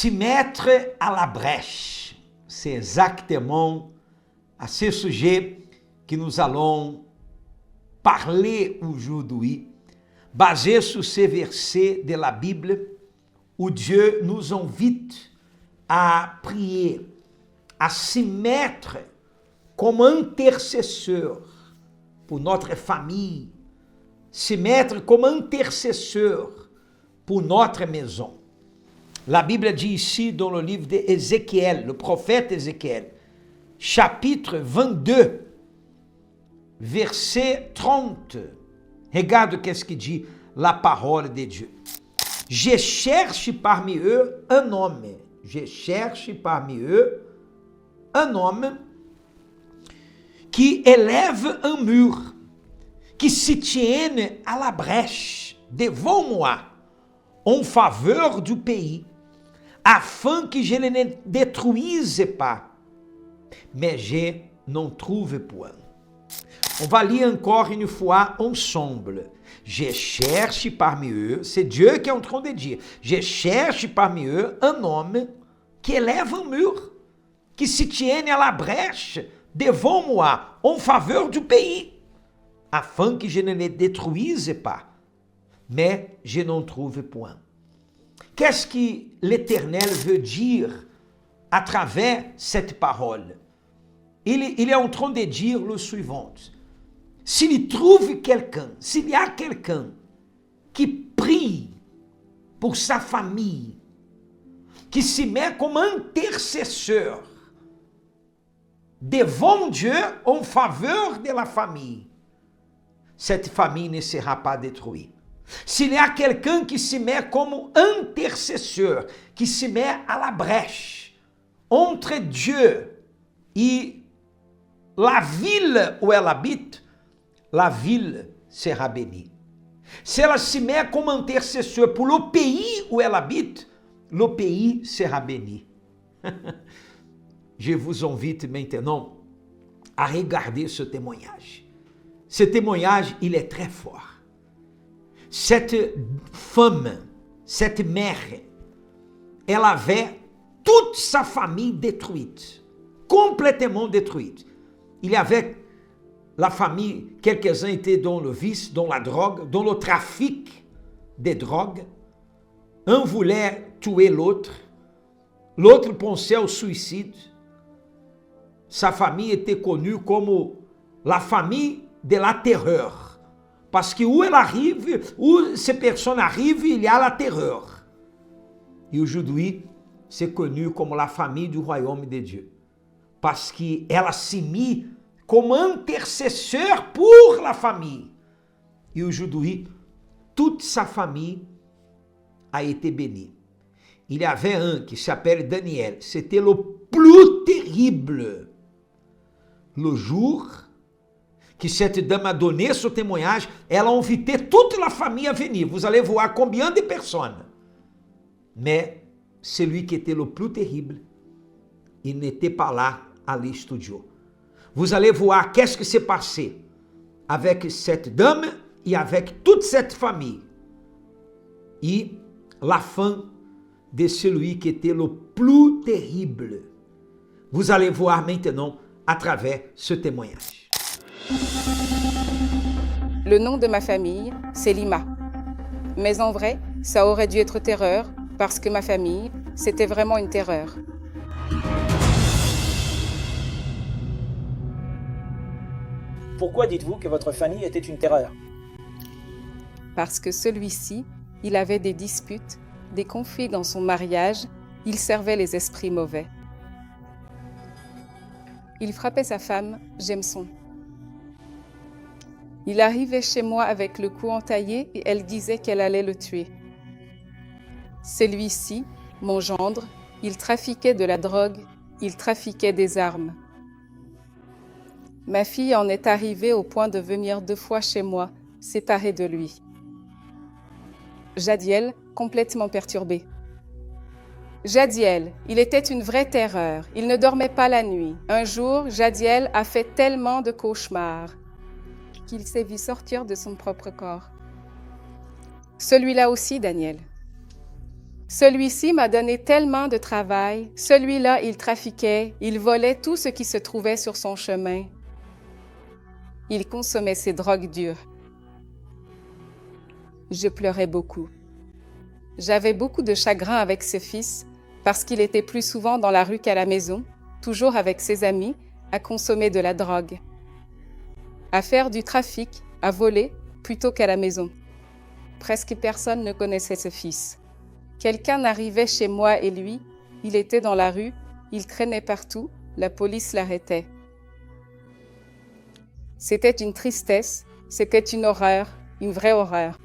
Se mettre à la brèche, c'est exactement à ce sujet que nous allons parler aujourd'hui, basé sur ces versets de la Bible où Dieu nous invite à prier, à se mettre comme intercesseur pour notre famille, se mettre comme intercesseur pour notre maison. La Bible dit ici dans le livre d'Ézéchiel, le prophète Ézéchiel, chapitre 22, verset 30. Regarde qu'est-ce que dit la parole de Dieu. Je cherche parmi eux un homme. Je cherche parmi eux un homme qui élève un mur, qui se tienne à la brèche devant moi, en faveur du pays, afin que je ne le détruise pas. Mais je n'en trouve point. On va lire encore une fois ensemble. Je cherche parmi eux, c'est Dieu qui est en train de dire, je cherche parmi eux un homme qui élève un mur, qui se tienne à la brèche devant moi, en faveur du pays, afin que je ne le détruise pas. Mais je n'en trouve point. Qu'est-ce que l'Éternel veut dire à travers cette parole? Il est en train de dire le suivant. S'il trouve quelqu'un, s'il y a quelqu'un qui prie pour sa famille, qui se met comme intercesseur devant Dieu en faveur de la famille, cette famille ne sera pas détruite. S'il y a quelqu'un qui se met comme intercesseur, qui se met à la brèche entre Dieu et la ville où elle habite, la ville sera bénie. Si elle se met comme intercesseur pour le pays où elle habite, le pays sera béni. Je vous invite maintenant à regarder ce témoignage. Ce témoignage, il est très fort. Cette femme, cette mère, elle avait toute sa famille détruite, complètement détruite. Il y avait la famille, quelques-uns étaient dans le vice, dans la drogue, dans le trafic des drogues. Un voulait tuer l'autre, l'autre pensait au suicide. Sa famille était connue comme la famille de la terreur. Parce que où elle arrive, où ces personnes arrivent, il y a la terreur. Et aujourd'hui, c'est connu comme la famille du royaume de Dieu. Parce qu'elle s'est mise comme intercesseur pour la famille. Et aujourd'hui, toute sa famille a été bénie. Il y avait un qui s'appelle Daniel. C'était le plus terrible. Le jour que cette dame a donné ce témoignage, elle a invité toute la famille à venir. Vous allez voir combien de personnes. Mais celui qui était le plus terrible, il n'était pas là à l'estudio. Vous allez voir qu'est-ce qui s'est passé avec cette dame et avec toute cette famille. Et la fin de celui qui était le plus terrible. Vous allez voir maintenant à travers ce témoignage. Le nom de ma famille, c'est Lima. Mais en vrai, ça aurait dû être Terreur, parce que ma famille, c'était vraiment une terreur. Pourquoi dites-vous que votre famille était une terreur? Parce que celui-ci, il avait des disputes, des conflits dans son mariage, il servait les esprits mauvais. Il frappait sa femme, Jameson. Il arrivait chez moi avec le cou entaillé et elle disait qu'elle allait le tuer. Celui-ci, mon gendre, il trafiquait de la drogue, il trafiquait des armes. Ma fille en est arrivée au point de venir 2 fois chez moi, séparée de lui. Jadiel, complètement perturbé. Jadiel, il était une vraie terreur. Il ne dormait pas la nuit. Un jour, Jadiel a fait tellement de cauchemars qu'il s'est vu sortir de son propre corps. Celui-là aussi, Daniel. Celui-ci m'a donné tellement de travail. Celui-là, il trafiquait, il volait tout ce qui se trouvait sur son chemin. Il consommait ses drogues dures. Je pleurais beaucoup. J'avais beaucoup de chagrin avec ce fils parce qu'il était plus souvent dans la rue qu'à la maison, toujours avec ses amis, à consommer de la drogue, à faire du trafic, à voler, plutôt qu'à la maison. Presque personne ne connaissait ce fils. Quelqu'un arrivait chez moi et lui, il était dans la rue, il traînait partout, la police l'arrêtait. C'était une tristesse, c'était une horreur, une vraie horreur.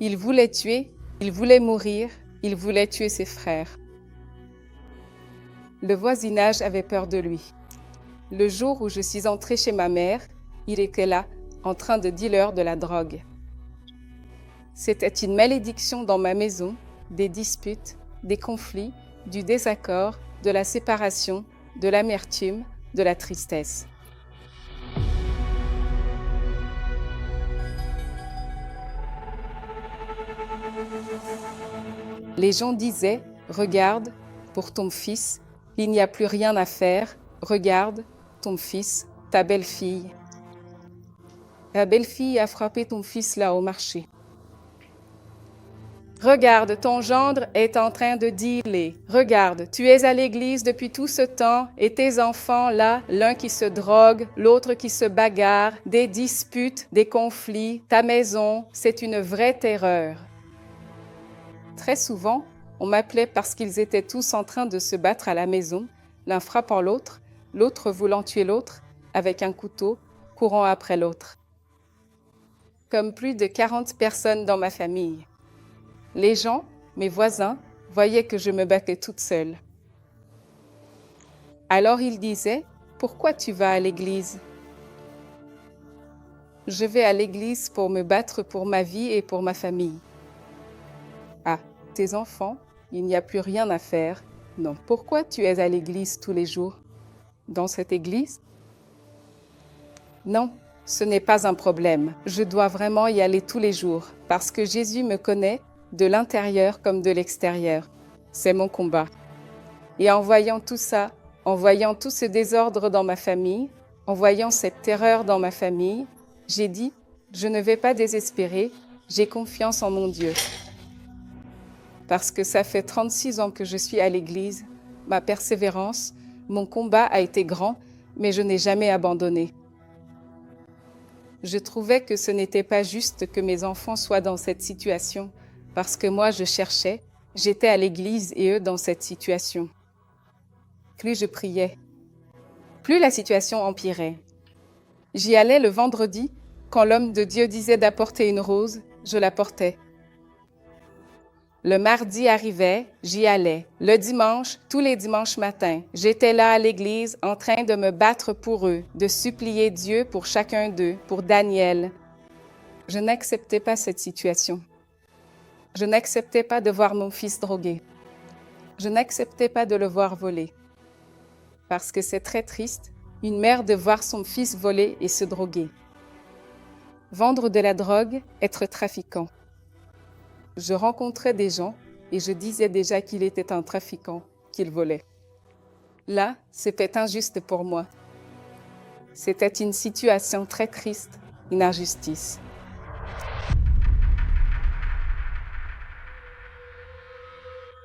Il voulait tuer, il voulait mourir, il voulait tuer ses frères. Le voisinage avait peur de lui. Le jour où je suis entrée chez ma mère, il était là, en train de dealer de la drogue. C'était une malédiction dans ma maison, des disputes, des conflits, du désaccord, de la séparation, de l'amertume, de la tristesse. Les gens disaient, « Regarde, pour ton fils, il n'y a plus rien à faire. Regarde, ton fils, ta belle-fille. La belle-fille a frappé ton fils là au marché. Regarde, ton gendre est en train de dealer. Regarde, tu es à l'église depuis tout ce temps et tes enfants là, l'un qui se drogue, l'autre qui se bagarre, des disputes, des conflits. Ta maison, c'est une vraie terreur. » Très souvent, on m'appelait parce qu'ils étaient tous en train de se battre à la maison, l'un frappant l'autre, l'autre voulant tuer l'autre, avec un couteau, courant après l'autre. Comme plus de 40 personnes dans ma famille. Les gens, mes voisins, voyaient que je me battais toute seule. Alors ils disaient, « Pourquoi tu vas à l'église ?» « Je vais à l'église pour me battre pour ma vie et pour ma famille. » « Ah, tes enfants, il n'y a plus rien à faire. Non, pourquoi tu es à l'église tous les jours? Dans cette église? Non, ce n'est pas un problème. Je dois vraiment y aller tous les jours parce que Jésus me connaît de l'intérieur comme de l'extérieur. C'est mon combat. Et en voyant tout ça, en voyant tout ce désordre dans ma famille, en voyant cette terreur dans ma famille, j'ai dit, je ne vais pas désespérer, j'ai confiance en mon Dieu. Parce que ça fait 36 ans que je suis à l'église, ma persévérance, mon combat a été grand, mais je n'ai jamais abandonné. Je trouvais que ce n'était pas juste que mes enfants soient dans cette situation, parce que moi je cherchais, j'étais à l'église et eux dans cette situation. Plus je priais, plus la situation empirait. J'y allais le vendredi, quand l'homme de Dieu disait d'apporter une rose, je la portais. Le mardi arrivait, j'y allais. Le dimanche, tous les dimanches matins, j'étais là à l'église en train de me battre pour eux, de supplier Dieu pour chacun d'eux, pour Daniel. Je n'acceptais pas cette situation. Je n'acceptais pas de voir mon fils drogué. Je n'acceptais pas de le voir voler. Parce que c'est très triste, une mère de voir son fils voler et se droguer. Vendre de la drogue, être trafiquant. Je rencontrais des gens et je disais déjà qu'il était un trafiquant, qu'il volait. Là, c'était injuste pour moi. C'était une situation très triste, une injustice.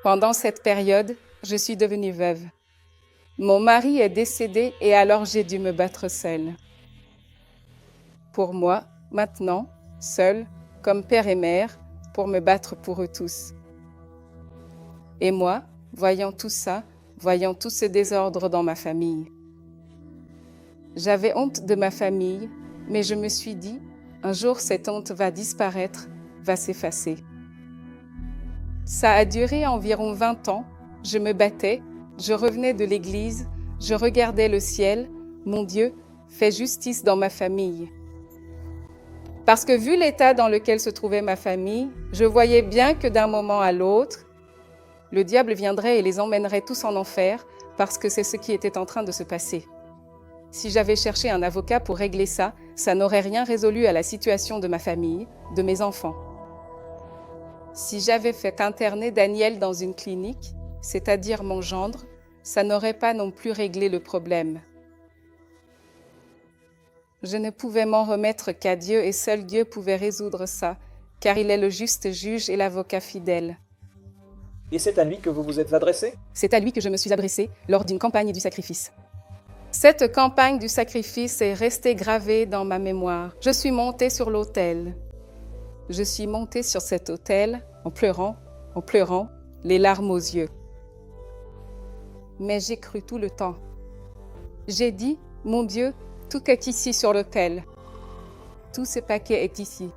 Pendant cette période, je suis devenue veuve. Mon mari est décédé et alors j'ai dû me battre seule. Pour moi, maintenant, seule, comme père et mère, pour me battre pour eux tous. Et moi, voyant tout ça, voyant tout ce désordre dans ma famille. J'avais honte de ma famille, mais je me suis dit, un jour cette honte va disparaître, va s'effacer. Ça a duré environ 20 ans, je me battais, je revenais de l'église, je regardais le ciel, mon Dieu, fais justice dans ma famille. Parce que vu l'état dans lequel se trouvait ma famille, je voyais bien que d'un moment à l'autre, le diable viendrait et les emmènerait tous en enfer parce que c'est ce qui était en train de se passer. Si j'avais cherché un avocat pour régler ça, ça n'aurait rien résolu à la situation de ma famille, de mes enfants. Si j'avais fait interner Daniel dans une clinique, c'est-à-dire mon gendre, ça n'aurait pas non plus réglé le problème. Je ne pouvais m'en remettre qu'à Dieu et seul Dieu pouvait résoudre ça, car il est le juste juge et l'avocat fidèle. Et c'est à lui que vous vous êtes adressé? C'est à lui que je me suis adressée lors d'une campagne du sacrifice. Cette campagne du sacrifice est restée gravée dans ma mémoire. Je suis montée sur l'autel. Je suis montée sur cet autel en pleurant, les larmes aux yeux. Mais j'ai cru tout le temps. J'ai dit, mon Dieu, tout est ici sur l'autel. Tout ce paquet est ici.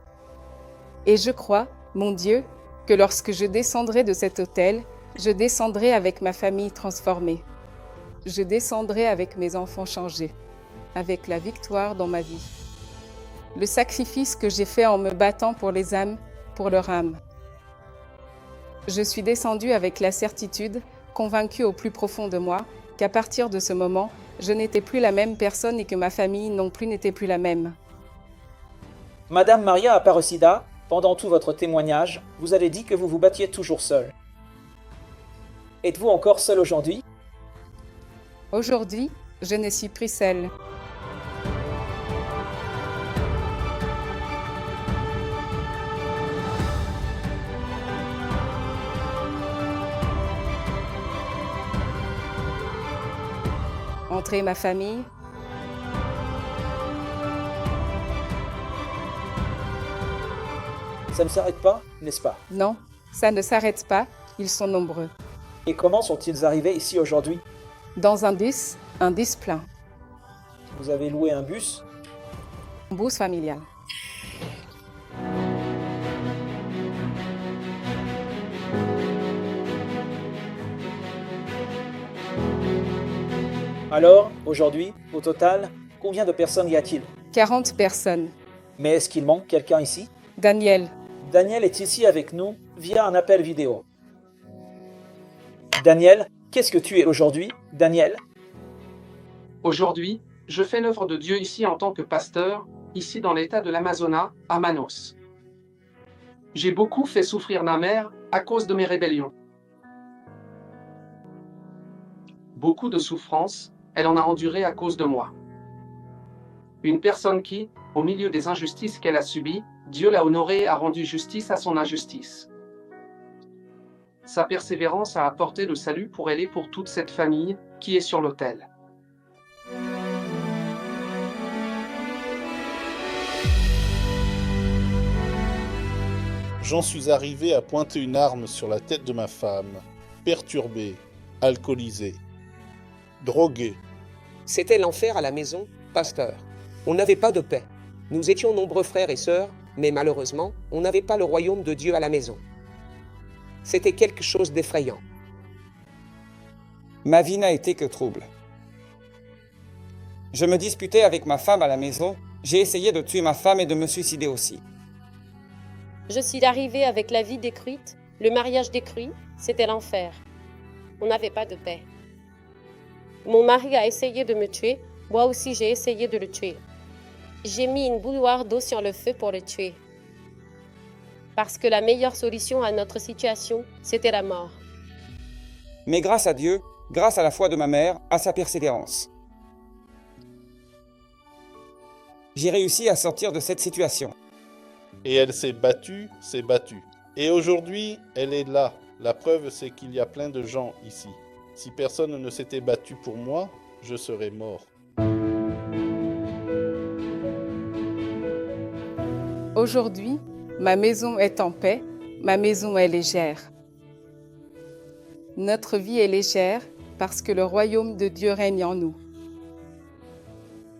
Et je crois, mon Dieu, que lorsque je descendrai de cet autel, je descendrai avec ma famille transformée. Je descendrai avec mes enfants changés, avec la victoire dans ma vie. Le sacrifice que j'ai fait en me battant pour les âmes, pour leur âme. Je suis descendue avec la certitude, convaincue au plus profond de moi, qu'à partir de ce moment, je n'étais plus la même personne et que ma famille non plus n'était plus la même. Madame Maria Aparecida, pendant tout votre témoignage, vous avez dit que vous vous battiez toujours seule. Êtes-vous encore seule aujourd'hui? Aujourd'hui, je ne suis plus seule. Entrer ma famille. Ça ne s'arrête pas, n'est-ce pas? Non, ça ne s'arrête pas, ils sont nombreux. Et comment sont-ils arrivés ici aujourd'hui? Dans un bus plein. Vous avez loué un bus? Un bus familial. Alors, aujourd'hui, au total, combien de personnes y a-t-il? 40 personnes. Mais est-ce qu'il manque quelqu'un ici? Daniel. Daniel est ici avec nous via un appel vidéo. Daniel, qu'est-ce que tu es aujourd'hui, Daniel? Aujourd'hui, je fais l'œuvre de Dieu ici en tant que pasteur, ici dans l'état de l'Amazonas, à Manaus. J'ai beaucoup fait souffrir ma mère à cause de mes rébellions. Beaucoup de souffrances, elle en a enduré à cause de moi. Une personne qui, au milieu des injustices qu'elle a subies, Dieu l'a honorée et a rendu justice à son injustice. Sa persévérance a apporté le salut pour elle et pour toute cette famille qui est sur l'autel. J'en suis arrivé à pointer une arme sur la tête de ma femme, perturbée, alcoolisée, droguée. C'était l'enfer à la maison, pasteur. On n'avait pas de paix. Nous étions nombreux frères et sœurs, mais malheureusement, on n'avait pas le royaume de Dieu à la maison. C'était quelque chose d'effrayant. Ma vie n'a été que trouble. Je me disputais avec ma femme à la maison. J'ai essayé de tuer ma femme et de me suicider aussi. Je suis arrivée avec la vie détruite, le mariage détruit, c'était l'enfer. On n'avait pas de paix. Mon mari a essayé de me tuer, moi aussi j'ai essayé de le tuer. J'ai mis une bouilloire d'eau sur le feu pour le tuer. Parce que la meilleure solution à notre situation, c'était la mort. Mais grâce à Dieu, grâce à la foi de ma mère, à sa persévérance, j'ai réussi à sortir de cette situation. Et elle s'est battue. Et aujourd'hui, elle est là. La preuve, c'est qu'il y a plein de gens ici. Si personne ne s'était battu pour moi, je serais mort. Aujourd'hui, ma maison est en paix, ma maison est légère. Notre vie est légère parce que le royaume de Dieu règne en nous.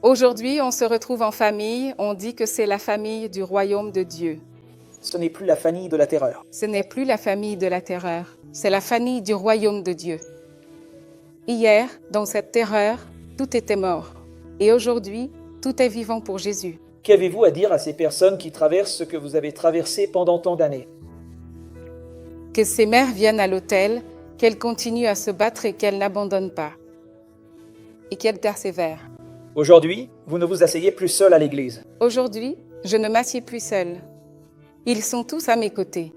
Aujourd'hui, on se retrouve en famille, on dit que c'est la famille du royaume de Dieu. Ce n'est plus la famille de la terreur. Ce n'est plus la famille de la terreur, c'est la famille du royaume de Dieu. Hier, dans cette terreur, tout était mort. Et aujourd'hui, tout est vivant pour Jésus. Qu'avez-vous à dire à ces personnes qui traversent ce que vous avez traversé pendant tant d'années? Que ces mères viennent à l'autel, qu'elles continuent à se battre et qu'elles n'abandonnent pas. Et qu'elles persévèrent. Aujourd'hui, vous ne vous asseyez plus seul à l'église. Aujourd'hui, je ne m'assieds plus seule. Ils sont tous à mes côtés.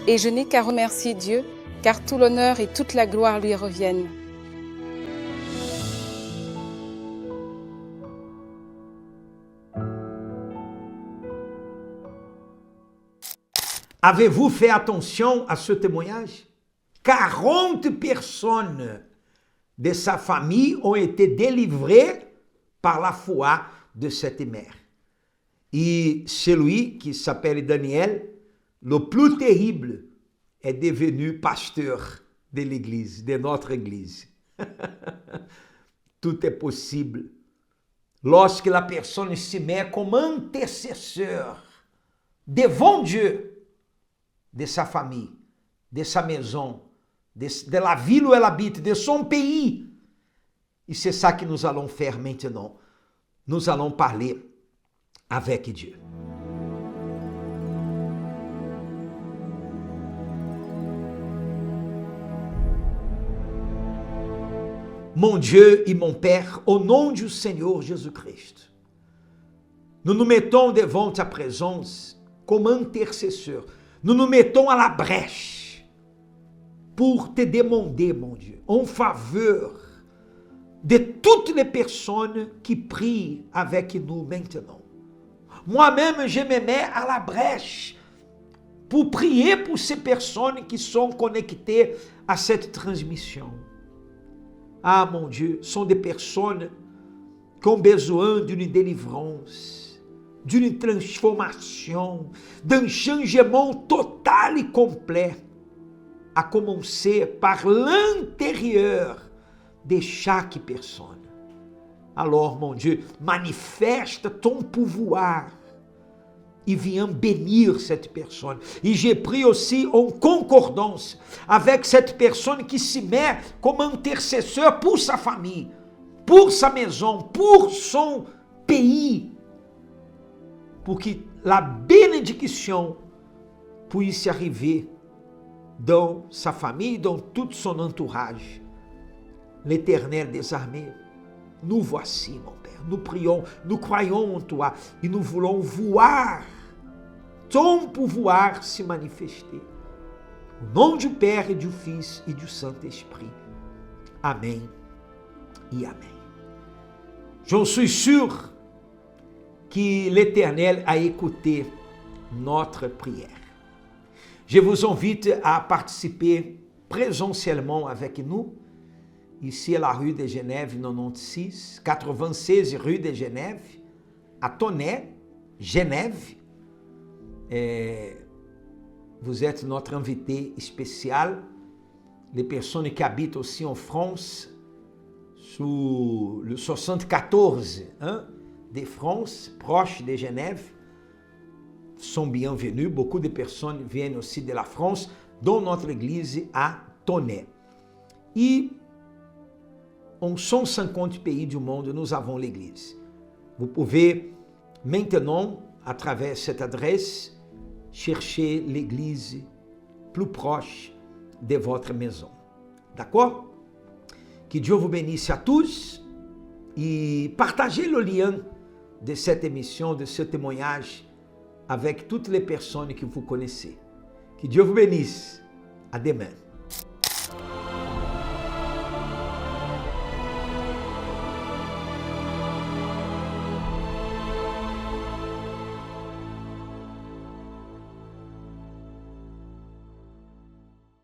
Et je n'ai qu'à remercier Dieu, car tout l'honneur et toute la gloire lui reviennent. Avez-vous fait attention à ce témoignage? 40 personnes de sa famille ont été délivrées par la foi de cette mère. Et celui qui s'appelle Daniel, le plus terrible, est devenu pasteur de l'église, de notre église. Tout est possible lorsque la personne se met comme intercesseur devant Dieu, de sa famille, de sa maison, de la ville où elle habite, de son pays. Et c'est ça que nous allons faire maintenant. Nous allons parler avec Dieu. Mon Dieu et mon Père, au nom du Seigneur Jésus-Christ, nous nous mettons devant ta présence comme intercesseurs. Nous nous mettons à la brèche pour te demander, mon Dieu, en faveur de toutes les personnes qui prient avec nous maintenant. Moi-même, je me mets à la brèche pour prier pour ces personnes qui sont connectées à cette transmission. Ah, mon Dieu, sont des personnes qui ont besoin d'une délivrance, d'une transformation, d'un changement total et complet, à commencer par l'intérieur de chaque personne. Alors, mon Dieu, manifeste ton pouvoir et viens bénir cette personne. Et j'ai pris aussi en concordance avec cette personne qui se met comme intercesseur pour sa famille, pour sa maison, pour son pays, pour que la bénédiction puisse arriver dans sa famille, dans tout son entourage. L'Éternel des armées, nous voici, mon Père. Nous prions, nous croyons en toi et nous voulons voir ton pouvoir se manifester. Au nom du Père et du Fils et du Saint-Esprit. Amen et Amen. J'en suis sûr que l'Éternel a écouté notre prière. Je vous invite à participer présentiellement avec nous, ici à la rue de Genève 96, 96 rue de Genève, à Tonnet, Genève. Et vous êtes notre invité spécial. Les personnes qui habitent aussi en France, sous le 74 de France, proche de Genève, sont bienvenus. Beaucoup de personnes viennent aussi de la France, dont notre église à Tonnet. Et en 150 pays du monde, nous avons l'église. Vous pouvez maintenant, à travers cette adresse, chercher l'église plus proche de votre maison. D'accord? Que Dieu vous bénisse à tous et partagez le lien de cette émission, de ce témoignage avec toutes les personnes que vous connaissez. Que Dieu vous bénisse. À demain.